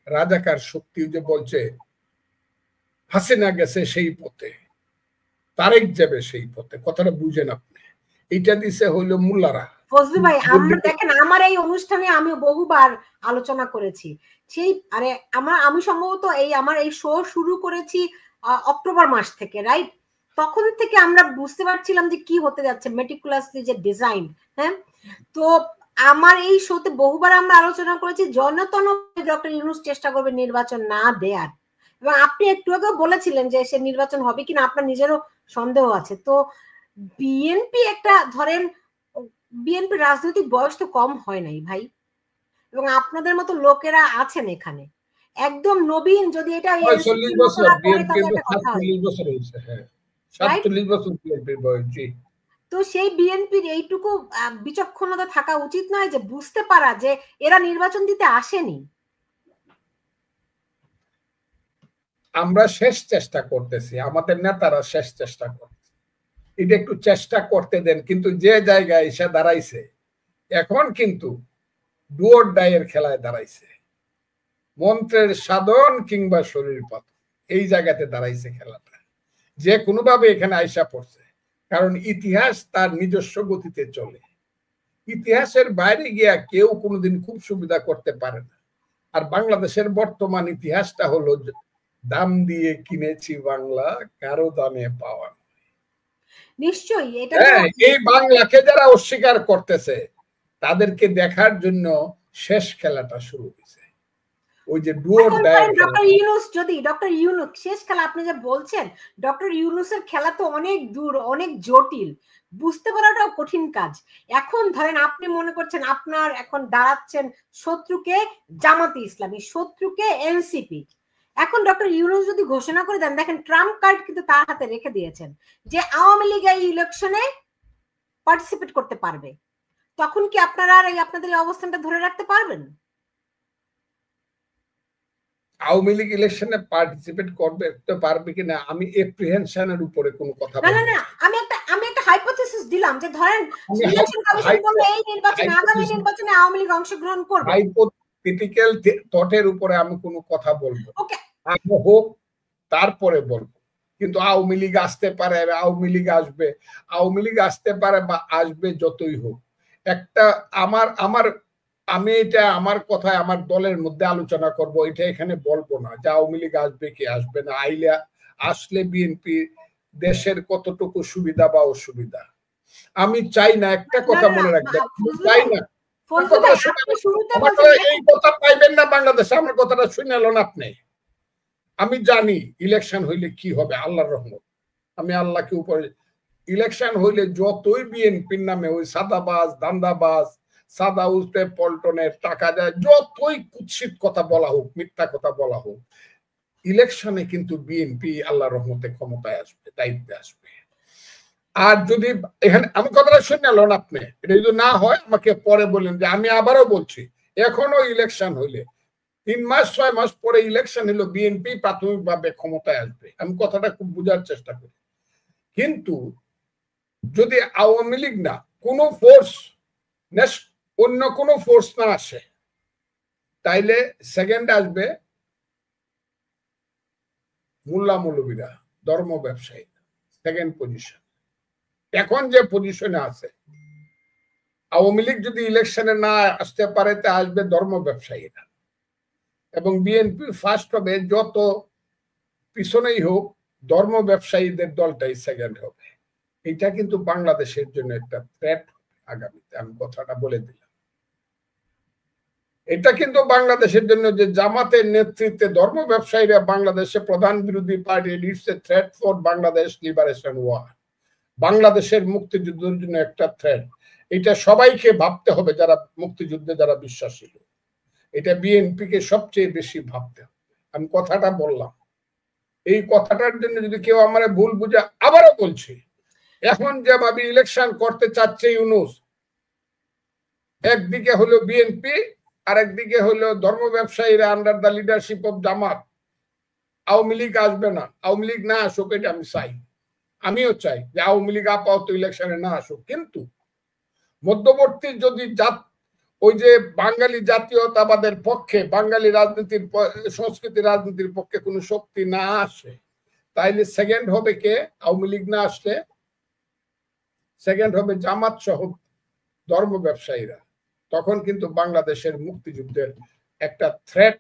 রাজাকার শক্তি যে বলছে হাসিনা গেছে সেই পথে, তারেক যাবে সেই পথে, কথাটা বুঝেন আপনি? এটা দিছে হইল মোল্লারা। ফজলু ভাই, আমরা দেখেন আমার এই অনুষ্ঠানে আমি বহুবার আলোচনা করেছি সেই, আরে আমি সম্ভবত আমার এই শো শুরু করেছি অক্টোবর মাস থেকে, রাইট? তখন থেকে আমরা বুঝতে পারছিলাম যে কি হতে যাচ্ছে, মেটিকুলাসলি যে ডিজাইন। হ্যাঁ, তো আমার এই শোতে বহুবার আমরা আলোচনা করেছি জনতন ডক্টর ইউনূস চেষ্টা করবে নির্বাচন না দেয়ার, এবং আপনি একটু আগেও বলেছিলেন যে সে নির্বাচন হবে কিনা আপনার নিজেরও সন্দেহ আছে। তো বিএনপি একটা ধরেন, বিএনপি রাজনৈতিক বয়স তো কম হয় নাই ভাই, এবং আপনাদের মতো লোকেরা আছেন এখানে একদম নবীন। যদি এটা ৪০ বছর বিএনপি ৪৭ বছর হয়েছে। হ্যাঁ, ৪৭ বছর বিএনপির বয়স। জি। তো সেই বিএনপির এইটুকু বিচক্ষণতা থাকা উচিত নয় যে বুঝতে পারা যে এরা নির্বাচন দিতে আসেনি? আমরা শেষ চেষ্টা করতেছি, আমাদের নেতারা শেষ চেষ্টা করতেছে, এটা একটু চেষ্টা করতে দেন। কিন্তু যে জায়গায় এসে দাঁড়াইছে এখন কিন্তু ডুয়োর ডাইয়ের খেলায় দাঁড়াইছে, মন্ত্রের সাধন কিংবা শরীর পাত, এই জায়গাতে দাঁড়াইছে খেলাটা। যে কোনোভাবে এখানে আইসা পড়ছে, কারণ ইতিহাস তার নিজস্ব গতিতে চলে। ইতিহাসের বাইরে গিয়া কেউ কোনোদিন খুব সুবিধা করতে পারে না। আর বাংলাদেশের বর্তমান ইতিহাসটা হলো দাম দিয়ে কিনেছি বাংলা, কারো দামে পাওয়া। নিশ্চয়ই এটা এই বাংলাকে যারা অস্বীকার করতেছে তাদেরকে দেখার জন্য শেষ খেলাটা শুরু হয়েছে, ওই যে ডুয়োর ডায়ার। ডক্টর ইউনূস, যদি ডক্টর ইউনূস শেষ খেলা আপনি যে বলছেন, ডক্টর ইউনূসের খেলা তো অনেক দূর, অনেক জটিল, বুঝতে পারাটাও কঠিন কাজ। এখন ধরেন আপনি মনে করছেন আপনার এখন দাঁড়াচ্ছেন শত্রুকে জামাতে ইসলামী, শত্রুকে এনসিপি। এখন ডক্টর ইউনূস যদি ঘোষণা করে দেন, দেখেন ট্রাম্প কার্ড কিন্তু তার হাতে রেখে দিয়েছেন যে আওয়ামী লীগ এই ইলেকশনে পার্টিসিপেট করতে পারবে, তখন কি আপনারা আর আপনাদের এই অবস্থানটা ধরে রাখতে পারবেন? আওয়ামী লীগ ইলেকশনে পার্টিসিপেট করবে তো পারবে কিনা আমি এপ্রিহেনশনের উপরে কোনো কথা বলবো না। আমি একটা হাইপোথেসিস দিলাম যে ধরেন ইলেকশন কমিশন বলল এই নির্বাচনে, আগামী নির্বাচনে আওয়ামী লীগ অংশগ্রহণ করবে, হাইপোথেটিক্যাল থটের উপরে আমি কোনো কথা বলবো ওকে হোক, তারপরে বলবো। কিন্তু আওয়ামী লীগ আসতে পারে, আওয়ামী লীগ আসবে, আওয়ামী লীগ আসতে পারে বা আসবে যতই হোক, একটা আমি এটা আমার কথায় আমার দলের মধ্যে আলোচনা করব, এটা এখানে বলবো না যে আওয়ামী লীগ আসবে কি আসবে না, আসলে বিএনপি দেশের কতটুকু সুবিধা বা অসুবিধা আমি চাই না। একটা কথা মনে রাখবেন, চাই না এই কথা পাইবেন না বাংলাদেশে। আমার কথাটা শুনেলেন আপনি? আমি জানি ইলেকশন হইলে কি হবে, আল্লাহর রহমত, আমি আল্লাহকে উপরে, ইলেকশন হইলে যতই বিএনপির নামে ওই সাদাবাজ দান্দাবাজ সাদা উল্টে পল্টনের টাকা দেয় যতই কুৎসিত কথা বলা হোক, মিথ্যা কথা বলা হোক, ইলেকশনে কিন্তু বিএনপি আল্লাহর রহমতে ক্ষমতায় আসবে, দায়িত্বে আসবে। আর যদি এখানে আমি কথাটা শুনে নেন আপনি, এটা যদি না হয় আমাকে পরে বলেন যে আমি আবারও বলছি, এখনো ইলেকশন হইলে 3 মাস 6 মাস পরে ইলেকশন হলো বিএনপি প্রাথমিকভাবে ক্ষমতায় আসবে। আমি কথাটা খুব বোঝার চেষ্টা করি। কিন্তু যদি আওয়ামী লীগ না কোনো ফোর্স, অন্য কোনো ফোর্স না আসে, তাইলে সেকেন্ড আসবে মোল্লা মৌলবীরা, ধর্ম ব্যবসায়ী, সেকেন্ড পজিশন। এখন যে পজিশনে আছে, আওয়ামী লীগ যদি ইলেকশনে না আসতে পারে তা আসবে ধর্ম ব্যবসায়ীরা, এবং বিএনপি ফার্স্ট হবে, যত পিছনেই হোক ধর্ম ব্যবসায়ীদের দলটাই সেকেন্ড হবে। এটা কিন্তু বাংলাদেশের জন্য একটা থ্রেট আগামীতে, আমি কথাটা বলে দিলাম। এটা কিন্তু বাংলাদেশের জন্য যে জামাতের নেতৃত্বে ধর্ম ব্যবসায়ীরা বাংলাদেশে প্রধান বিরোধী party, it's a threat for Bangladesh liberation war, বাংলাদেশের মুক্তিযুদ্ধের জন্য একটা থ্রেট। এটা সবাইকে ভাবতে হবে, যারা মুক্তিযুদ্ধে যারা বিশ্বাসী, এটা বিএনপি কে সবচেয়ে বেশি ভাবতে হবে। আমি কথাটা বললাম, এই কথাটার জন্য যদি কেউ আমার ভুল বুঝে, আবারও বলছি, এখন যেভাবে ইলেকশন করতে চাচ্ছে ইউনূস, একদিকে হলো বিএনপি আর একদিকে হলো ধর্ম ব্যবসায়ীরা আন্ডার দ্য লিডারশিপ অফ জামাত, আওয়ামী লীগ আসবে না, আওয়ামী লীগ না আসুক, এটা আমি চাই, আমিও চাই যে আওয়ামী লীগ আপাতত ইলেকশনে না আসুক। কিন্তু মধ্যবর্তী যদি ওই যে বাঙালি জাতীয়তাবাদের পক্ষে, বাঙালি রাজনীতির সংস্কৃতি রাজনীতির পক্ষে কোনো শক্তি না আসে, তাইলে সেকেন্ড হবে কে? আওয়ামী লীগ না আসলে সেকেন্ড হবে জামাত সহ ধর্ম ব্যবসায়ীরা। তখন কিন্তু বাংলাদেশের মুক্তিযুদ্ধের একটা থ্রেট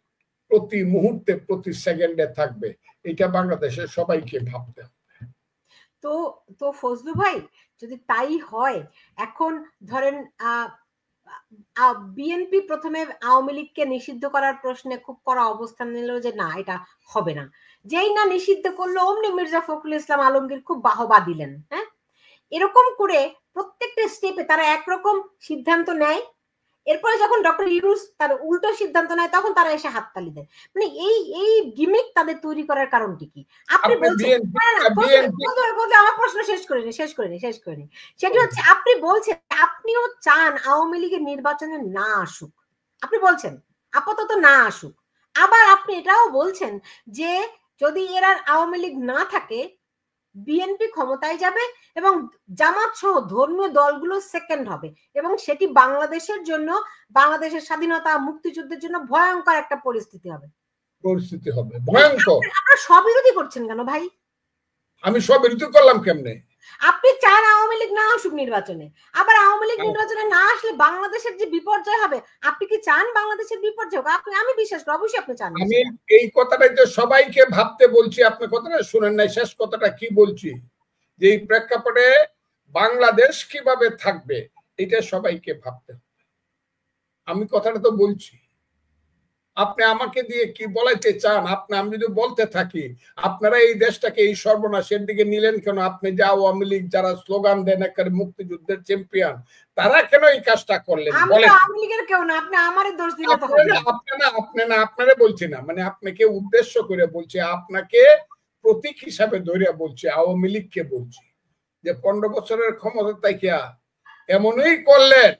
প্রতি মুহূর্তে প্রতি সেকেন্ডে থাকবে। এটা বাংলাদেশের সবাইকে ভাবতে হবে। তো তো ফজলু ভাই, যদি তাই হয়, এখন ধরেন বিএনপি প্রথমে আওয়ামী লীগকে নিষিদ্ধ করার প্রশ্নে খুব কড়া অবস্থান নিল যে না, এটা হবে না। যেই না নিষিদ্ধ করলো অমনি মির্জা ফখরুল ইসলাম আলমগীর খুব বাহবা দিলেন। হ্যাঁ, এরকম করে প্রত্যেকটা স্টেপে তারা একরকম সিদ্ধান্ত নেয়, এরপরে যখন ডক্টর ইউনূস তার উল্টো সিদ্ধান্ত নেয় তখন তারা এসে হাততালি দেয়। মানে এই গিমিক তাদের তৈরি করার কারণটি কি? আপনি বলছেন, আমার প্রশ্ন শেষ করিনি। সেটি হচ্ছে, আপনি বলছেন আপনিও চান আওয়ামী লীগের নির্বাচনে না আসুক, আপনি বলছেন আপাতত না আসুক। আবার আপনি এটাও বলছেন যে যদি এরা আওয়ামী লীগ না থাকে বিএনপি ক্ষমতায় যাবে এবং জামাত সহ ধর্মীয় দলগুলো সেকেন্ড হবে, এবং সেটি বাংলাদেশের জন্য, বাংলাদেশের স্বাধীনতা মুক্তিযুদ্ধের জন্য ভয়ঙ্কর একটা পরিস্থিতি হবে। ভয়ঙ্কর। আপনারা স্ববিরোধী করছেন কেন ভাই? আমি স্ববিরোধী করলাম কেমনে? আপনি চান আওয়ামী লীগ না আসুক নির্বাচনে, আবার আওয়ামী লীগ নির্বাচনে না আসলে বাংলাদেশের যে বিপর্যয় হবে, আপনি কি চান বাংলাদেশের বিপর্যয় হোক? আমি বিশ্বাস করি অবশ্যই আপনি চান। আমি এই কথাটাই তো সবাইকে ভাবতে বলছি। আপনি কথাটা শুনেন নাই, শেষ কথাটা কি বলছি, যে এই প্রেক্ষাপটে বাংলাদেশ কিভাবে থাকবে এটা সবাইকে ভাবতে হবে। আমি কথাটা তো বলছি, আপনি আমাকে দিয়ে কি বলাইতে চান? আমি যদি বলতে থাকি আপনারা এই দেশটাকে এই সর্বনাশের দিকে নিলেন কেন? আপনি যে আওয়ামী লীগ যারা স্লোগান দেন একেবারে মুক্তিযুদ্ধের চ্যাম্পিয়ন, তারা কেন এই কাজটা করলেন বলেন? আওয়ামী লীগের কেউ না, আপনি আমারে দোষ দিলে তো হবে না। আপনারে বলছি না, মানে আপনাকে উদ্দেশ্য করে বলছি, আপনাকে প্রতীক হিসাবে ধরে বলছি, আওয়ামী লীগকে বলছি যে 15 বছরের ক্ষমতা তাইকিয়া এমনই করলেন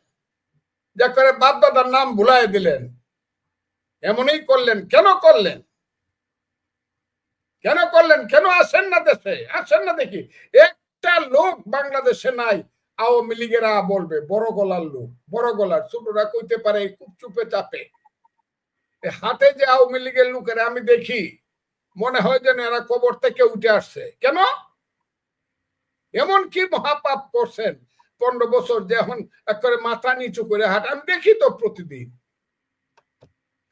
যে করে বাপ দাদার নাম ভুলাই দিলেন। এমনই করলেন। কেন করলেন? কেন আসেন না দেশে? আসেন না দেখি। একটা লোক বাংলাদেশে নাই আওয়ামী লীগেরা বলবে বড় গলার লোক, বড় গলার, ছোটরা কইতে পারে খুব চুপে চাপে। হাটে যে আওয়ামী লীগের লোকেরা আমি দেখি, মনে হয় যেন এরা কবর থেকে উঠে আসছে। কেন? এমন কি মহাপাপ করছেন 15 বছর যে এখন একেবারে মাথা নিচু করে হাট? আমি দেখি তো প্রতিদিন।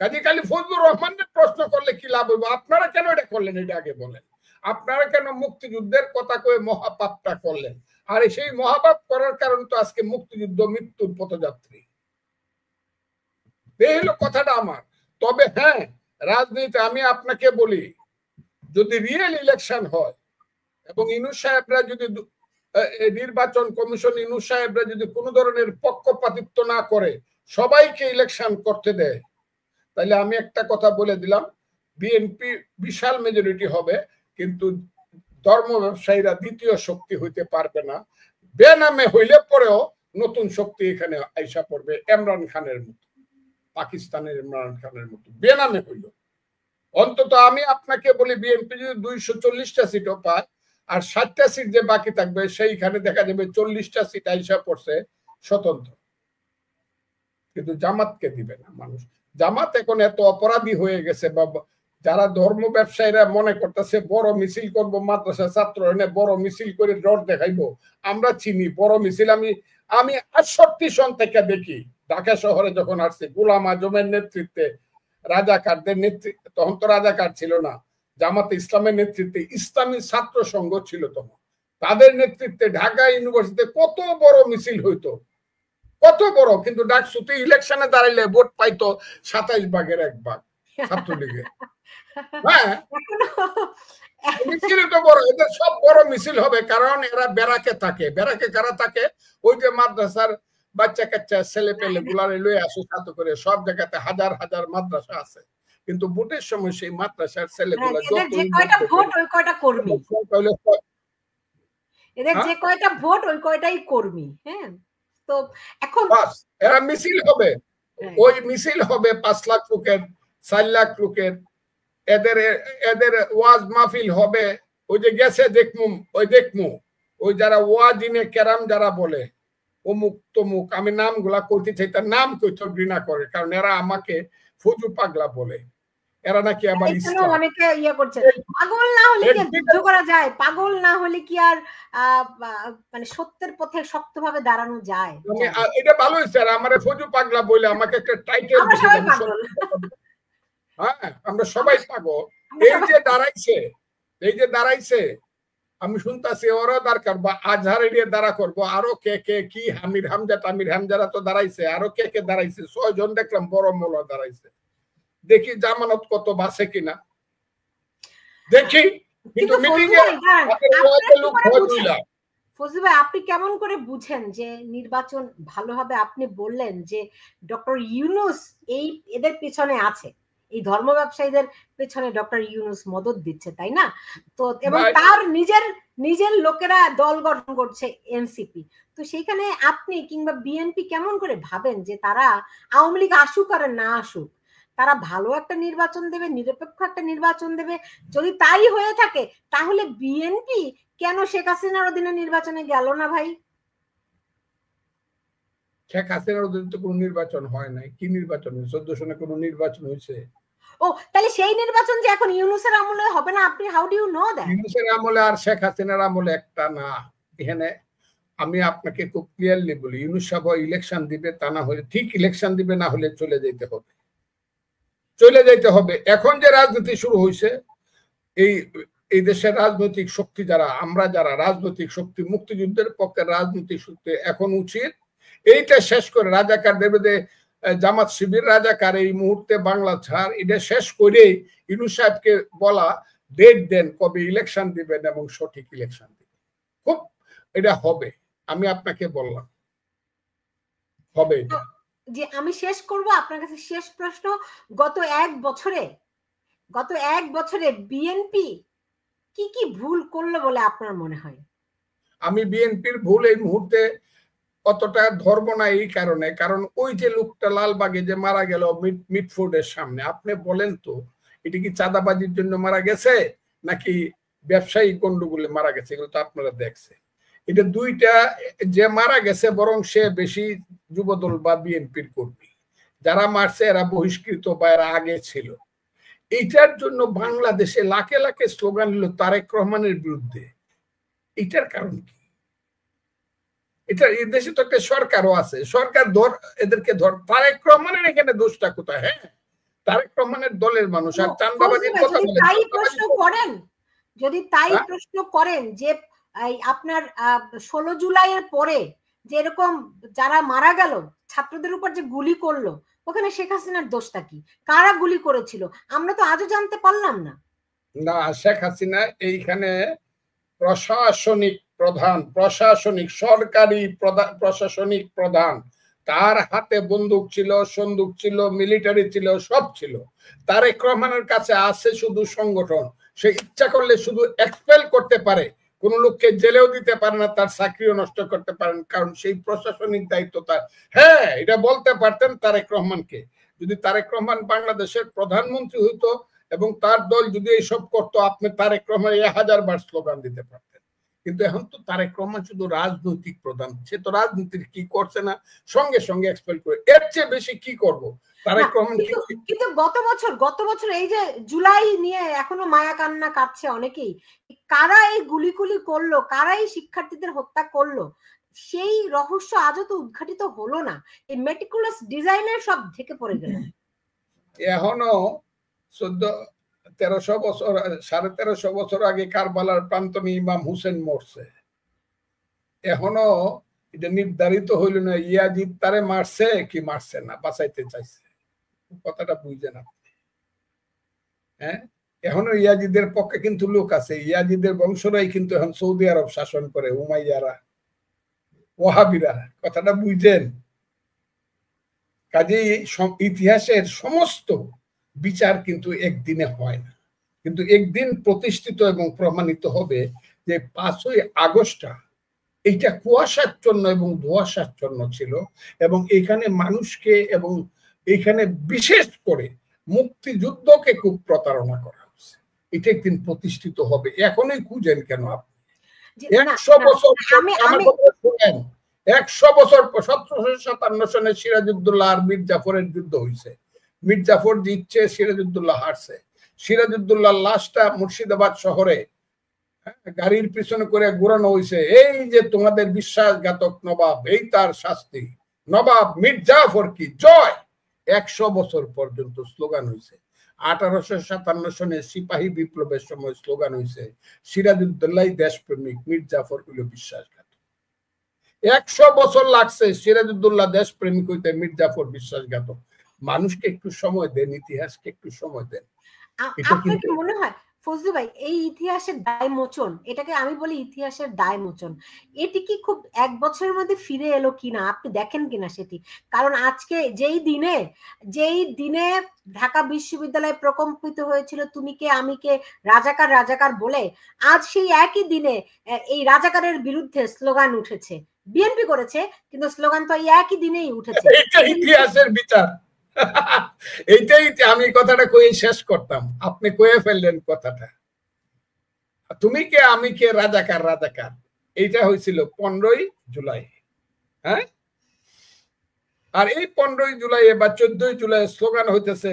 কাজী খালি ফজলুর রহমানের প্রশ্ন করলে কি লাভ হইব? আপনারা কেন এটা করলেন? এটা আগে বলেন। আপনারা কেন মুক্তিযুদ্ধের কথা কয়ে মহাপাপটা করলেন? আর সেই মহাপাপ করার কারণ তো আজকে মুক্তিযুদ্ধ মৃত্যুর পথযাত্রী। এই হলো কথাটা আমার। তবে হ্যাঁ, রাজনীতি আমি আপনাকে বলি, যদি রিয়েল ইলেকশন হয় এবং ইউনূস সাহেবরা যদি নির্বাচন কমিশন, ইউনূস সাহেবরা যদি কোনো ধরনের পক্ষপাতিত্ব না করে সবাইকে ইলেকশন করতে দেয়, তাহলে আমি একটা কথা বলে দিলাম, বিএনপি বিশাল মেজরিটি হবে, কিন্তু ধর্ম ব্যবসায়ীরা দ্বিতীয় শক্তি হইতে পারবে না। বেনামে হইলে পরেও নতুন শক্তি এখানে আইসা পড়বে, ইমরান খানের মতো, পাকিস্তানের ইমরান খানের মতো বেনামে হইল। অন্তত আমি আপনাকে বলি, বিএনপি যদি 240টা সিটও পায় আর 60টা সিট যে বাকি থাকবে, সেইখানে দেখা যাবে 40টা সিট আইসা পড়ছে স্বতন্ত্র, কিন্তু জামাতকে দিবে না মানুষ। জামাত এখন এত অপরাধী হয়ে গেছে, বা যারা ধর্ম ব্যবসায়ীরা মনে করতেছে বড় মিছিল করবো, মাদ্রাসা ছাত্র এনে বড় মিছিল করে ডর দেখাইবো। আমরা চিনি বড় মিছিল, আমি 68 সন থেকে দেখি ঢাকা শহরে যখন আসছে গোলাম আজমের নেতৃত্বে, রাজাকারদের নেতৃত্বে, তখন তো রাজাকার ছিল না, জামাতে ইসলামের নেতৃত্বে ইসলামী ছাত্র সংঘ ছিল তখন, তাদের নেতৃত্বে ঢাকা ইউনিভার্সিটিতে কত বড় মিছিল হইতো, কত বড়। কিন্তু ডাকসুতে ইলেকশনে দাঁড়াইলে ভোট পাইতো 27 ভাগের 1 ভাগ ছাত্রলীগের। হ্যাঁ, মিছিল তো বড়, এদের সব বড় মিছিল হবে, কারণ এরা বেড়াকে থাকে। বেড়াকে কারা থাকে? ওই যে মাদ্রাসার বাচ্চা কাচ্চা ছেলে পেলে গুলারে লয়ে আসে সাথে করে, সব জায়গাতে হাজার হাজার মাদ্রাসা আছে, কিন্তু ভোটের সময় সেই মাদ্রাসার ছেলেগুলা এদের যে কয়টা ভোট ওই কয়টা কর্মী, এদের যে কয়টা ভোট ওই কয়টাই কর্মী। হ্যাঁ, তো এখন এরা মিছিল হবে, ওই মিছিল হবে 5 লাখ লোকের, 4 লাখ লোকের। এদের ওয়াজ মাহফিল হবে, ওই যে গেছে দেখমু, ওই যারা ওয়াজিনে কেরাম যারা বলে, অমুক তমুক, আমি নামগুলা কইতে চাই, তার নাম কইতে ঘৃণা করে, কারণ এরা আমাকে ফজু পাগলা বলে। এরা নাকি আবার ইসলাম। অনেকে ইয়ে করছে, পাগল না হলে কি যুদ্ধ করা যায়? পাগল না হলে কি আর মানে সত্যের পথে শক্তভাবে দাঁড়ানো যায়? এটা ভালো হয়েছে, আর আমার ফজু পাগলা বলে আমাকে একটা টাইটেল দিয়েছে। হ্যাঁ, আমরা সবাই পাগল। এই যে দাঁড়াইছে, আমি শুনতাছি ওরা দরকার বা আজহার এরিয়া দ্বারা করবো, আরো কে কে কি আমির হামজারা তো দাঁড়াইছে, আরো কে কে দাঁড়াইছে, 6 জন দেখলাম বড় মোলা দাঁড়াইছে। দেখি জামানত কত বাসে কিনা দেখি, কিন্তু মিটিং এ ফজলু ভাই, আপনি কেমন করে বুঝেন যে নির্বাচন ভালো হবে? আপনি বললেন যে ডক্টর ইউনূস এদের পেছনে আছে, এই ধর্ম ব্যবসায়ীদের পেছনে ডক্টর ইউনূস মদত দিচ্ছে, তাই না? তো এবং তার নিজের লোকেরা দল গঠন করছে এনসিপি। তো সেইখানে আপনি কিংবা বিএনপি কেমন করে ভাবেন যে তারা আওয়ামী লীগ আসুক আর না আসুক, তারা ভালো একটা নির্বাচন দেবে, নিরপেক্ষ একটা নির্বাচন দেবে? যদি তাই হয়ে থাকে তাহলে বিএনপি কেন শেখ হাসিনার অধীনে নির্বাচনে গেল না ভাই? শেখ হাসিনার অধীনে তো কোনো নির্বাচন হয় নাই। কি নির্বাচন? 14 সনে কোনো নির্বাচন হয়েছে? ও, তাহলে সেই নির্বাচন যে এখন ইউনূসের আমলে হবে না, আপনি how do you know that? ইউনূসের আমলে আর শেখ হাসিনার আমলে একটা না। এখানে আমি আপনাকে খুব ক্লিয়ারলি বলি, ইউনূস সাহেব ইলেকশন দিবে, তা না হলে ঠিক ইলেকশন দিবে, না হলে চলে যেতে হবে। এখন যে রাজনীতি শুরু হয়েছে, এই দেশের রাজনৈতিক শক্তি আমরা যারা রাজনৈতিক শক্তি, মুক্তিযুদ্ধের পক্ষে রাজনৈতিক শক্তি, এখন উচিত এইটা শেষ করে, রাজাকার দেবে জামাত শিবির রাজাকার এই মুহূর্তে বাংলা ছাড়, এটা শেষ করে ইউনূস সাহেবকে বলা ডেট দেন কবে ইলেকশন দিবেন এবং সঠিক ইলেকশন দিবেন। খুব এটা হবে, আমি আপনাকে বললাম হবে এটা। যে আমি শেষ করব আপনার কাছে শেষ প্রশ্ন, গত এক বছরে বিএনপি কি কি ভুল করলো বলে আপনার মনে হয়? আমি বিএনপির ভুল এই মুহূর্তে অতটা ধর্ম না, এই কারণে, কারণ ওই যে লোকটা লালবাগে যে মারা গেল মিটফোর্ডের সামনে, আপনি বলেন তো এটা কি চাঁদাবাজির জন্য মারা গেছে নাকি ব্যবসায়িক গন্ডগোলে মারা গেছে? এগুলো তো আপনারা দেখছেন। এটা দুইটা, যে মারা গেছে বরং সে বেশি যুবদল বা বিএনপির কর্মী, যারা মারছে এরা বহিষ্কৃত বা এরা আগে ছিল। এইটার জন্য বাংলাদেশে লাখে লাখে স্লোগান হলো তারেক রহমানের বিরুদ্ধে। এটার কারণ কি? এটা এই দেশে তো একটা সরকারও আছে, সরকার এদেরকে তারেক রহমানের এখানে দোষটা কোথায়? হ্যাঁ, তারেক রহমানের দলের মানুষ আর চাঁদাবাজির কথা বলেন। যদি তাই প্রশ্ন করেন যে আপনার 16 জুলাইয়ের পরে যে এরকম যারা মারা গেল, ছাত্রদের উপর যে গুলি করলো, ওখানে শেখ হাসিনার দোষটা কি? কারা গুলি করেছিল আমরা তো আজও জানতে পারলাম না। না, শেখ হাসিনা এইখানে সরকারি প্রশাসনিক প্রধান, তার হাতে বন্দুক ছিল, সন্দুক ছিল, মিলিটারি ছিল, সব ছিল। তারেক রহমানের কাছে আছে শুধু সংগঠন। সে ইচ্ছা করলে শুধু এক্সপেল করতে পারে, কোন লোককে জেলেও দিতে পারে না, তার চাকরিও নষ্ট করতে পারেন, কারণ সেই প্রশাসনিক দায়িত্ব তার। হ্যাঁ, এটা বলতে পারতেন তারেক রহমানকে। যদি তারেক রহমান বাংলাদেশের প্রধানমন্ত্রী হইতো এবং তার দল যদি এইসব করতো, আপনি তারেক রহমান 1000 বার স্লোগান দিতে পারতেন। কিন্তু এখন তো তারেক রহমান শুধু রাজনৈতিক প্রধান, সে তো রাজনীতির কি করছে না, সঙ্গে সঙ্গে এক্সপেল করে। এর চেয়ে বেশি কি করব তারেক রহমান? কিন্তু গত বছর এই যে জুলাই নিয়ে এখনো মায়া কান্না কাটছে অনেকেই, কারা এই গুলিগুলি করলো, কারা এই শিক্ষার্থীদের হত্যা করলো, সেই রহস্য আজও তো উদ্ঘাটিত হলো না। এই মেটিকুলাস ডিজাইনের সব ঢেকে পড়ে গেল। এখনো 1300 বছর 1350 বছর আগে কারবালার প্রান্তনী ইমাম হুসেন মরছে, এখনো এটা নির্ধারিত হইল না ইয়াজিদ তারে মারছে কি মারছে না, বাঁচাইতে চাইছে। কথাটা বুঝছেন আপনি? হ্যাঁ, এখনো ইয়াজিদের পক্ষে কিন্তু লোক আছে, ইয়াজিদের বংশরাই কিন্তু এখন সৌদি আরব শাসন করে, উমাইয়ারা, ওয়াহাবিরা। কথাটা বুঝছেন? কাজেই ইতিহাসের সমস্ত বিচার কিন্তু একদিনে হয় না, কিন্তু একদিন প্রতিষ্ঠিত এবং প্রমাণিত হবে যে 5ই আগস্টটা এইটা কুয়াশাচ্ছন্ন এবং ধোঁয়াশাচ্ছন্ন ছিল, এবং এখানে মানুষকে এবং এখানে বিশেষ করে মুক্তিযুদ্ধকে খুব প্রতারণা করা হচ্ছে। এটা একদিন প্রতিষ্ঠিত হবে। এখনই খুঁজেন কেন আপনি? 100 বছর শুনেন, 100 বছর 1757 সনে সিরাজউদ্দৌলা আর মীর জাফরের যুদ্ধ হয়েছে। মীর জাফর জিতছে, সিরাজউদ্দৌলা হারছে। সিরাজউদ্দৌলার লাশটা মুর্শিদাবাদ শহরে গাড়ির পিছনে করে ঘোরানো হয়েছে, এই যে তোমাদের বিশ্বাসঘাতক নবাব, এই তার শাস্তি, নবাব মীর জাফর কি জয়। 100 বছর পর্যন্ত স্লোগান হয়েছে। 1857 সনে সিপাহী বিপ্লবের সময় স্লোগান হয়েছে সিরাজউদ্দৌলাই দেশপ্রেমিক, মীর জাফর হইল বিশ্বাসঘাতক। 100 বছর লাগছে সিরাজউদ্দৌলা দেশপ্রেমিক হইতে, মীর জাফর বিশ্বাসঘাতক। মানুষকে একটু সময় দেন, ইতিহাসকে একটু সময় দেন। আপনার কি মনে হয় ফজলু ভাই এই ইতিহাসের দায় মোচন, এটাকে আমি বলি ইতিহাসের দায় মোচন, এটি কি খুব 1 বছরের মধ্যে ফিরে এলো কিনা আপনি দেখেন কিনা সেটি? কারণ আজকে যেই দিনে ঢাকা বিশ্ববিদ্যালয় প্রকম্পিত হয়েছিল তুমি কে আমি কে রাজাকার রাজাকার বলে, আজ সেই একই দিনে এই রাজাকারের বিরুদ্ধে স্লোগান উঠেছে। বিএনপি করেছে কিন্তু স্লোগান তো এই একই দিনেই উঠেছে। এটা ইতিহাসের বিচার। এইটাই আমি কথাটা কই শেষ করতাম, আপনি কয়ে ফেললেন কথাটা। তুমি কে আমি কে রাজাকার রাজাকার, এইটা হয়েছিল 15ই জুলাই। হ্যাঁ, আর এই 15ই জুলাই বা 14ই জুলাই স্লোগান হইতেছে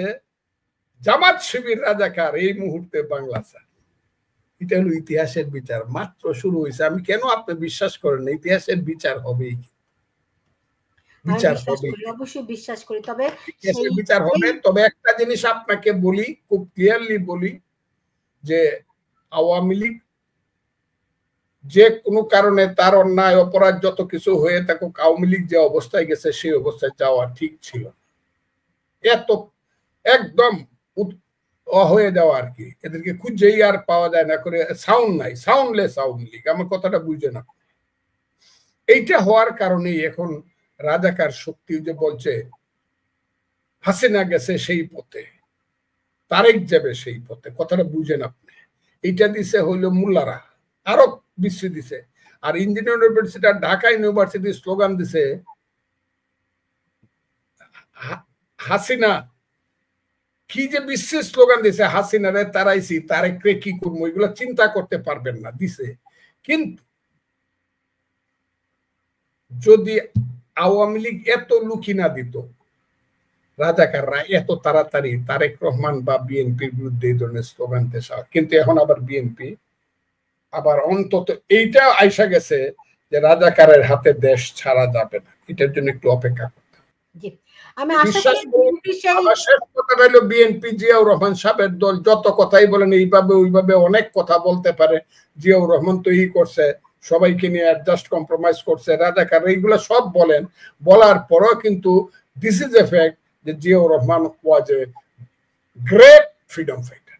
জামাত শিবির রাজাকার এই মুহূর্তে বাংলা ছাড়। এটা হলো ইতিহাসের বিচার, মাত্র শুরু হয়েছে। আমি কেন আপনি বিশ্বাস করেন, ইতিহাসের বিচার হবেই, বিচার হবে, অবশ্যই বিশ্বাস করি। তবে বিচার হবে। তবে একটা জিনিস আপনাকে বলি, খুব ক্লিয়ারলি বলি, যে আওয়ামী লীগ যে কোনো কারণে তার অন্যায় অপরাধ যত কিছু হয়ে থাকুক, আওয়ামী লীগ যে অবস্থায় গেছে সেই অবস্থায় যাওয়া ঠিক ছিল। এত একদম হয়ে যাওয়া আর কি, এদেরকে খুঁজেই আর পাওয়া যায় না, করে সাউন্ড নাই, সাউন্ডলেস আওয়ামী লীগ। আমার কথাটা বুঝে না, এইটা হওয়ার কারণেই এখন রাজাকার শক্তি যে বলছে হাসিনা গেছে সেই পথে, তারেক যাবে সেই পথে, কথাটা বুঝেন আপনি। এইটা দিছে হইল মোল্লারা, আরো বিশ্রী দিছে। আর ইঞ্জিনিয়ারিং ইউনিভার্সিটি আর ঢাকা ইউনিভার্সিটি স্লোগান দিছে হাসিনা, কি যে বিশ্বের স্লোগান দিছে, হাসিনারে তারাইছি, তারেকরে কি করবো, এগুলো চিন্তা করতে পারবেন না দিছে। কিন্তু যদি আওয়ামী লীগ এত লুকি না দিত, রাজাকাররা এত তাড়াতাড়ি তারেক রহমান বা বিএনপির বিরুদ্ধে এই ধরনের স্লোগান দেশা। কিন্তু এখন আবার বিএনপি আবার অন্তত এইটা আইসা গেছে যে রাজাকারের হাতে দেশ ছাড়া যাবে না, এটার জন্য একটু অপেক্ষা করতে হবে। আমি আশা করি বিএনপি জিয়াউর রহমান সাহেবের দল যত কথাই বলেন এইভাবে ওইভাবে অনেক কথা বলতে পারে, জিয়াউর রহমান তো ই করছে, সবাইকে নিয়ে অ্যাডজাস্ট কম্প্রোমাইজ করছে, রাজাকার এইগুলো সব বলেন, বলার পরও কিন্তু দিস ইজ এ ফ্যাক্ট যে জিয়াউর রহমান ওয়াজ এ গ্রেট ফ্রিডম ফাইটার।